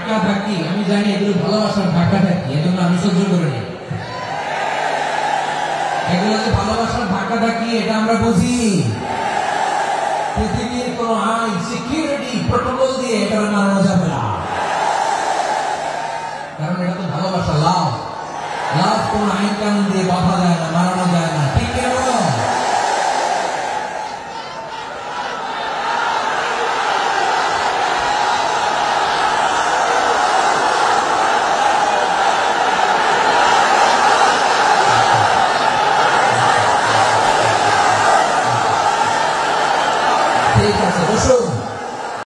ধাক্কা ধাক্কি, আমি জানি এগুলো ভালোবাসার ধাক্কা ধাক্কি, এজন্য আমি সহ্য করে নিই। এগুলো যে ভালোবাসার ধাক্কা ধাক্কি, এটা আমরা বুঝি। পৃথিবীর কোন আইন, সিকিউরিটি প্রোটোকল দিয়ে এটা মানানো যাবে না, কারণ এটা তো ভালোবাসা, লাভ। লাভ কোন আইন কানুন দিয়ে বাধা যায় না, মানানো যায় না, ঠিক কেন? ঠিক আছে, বসো।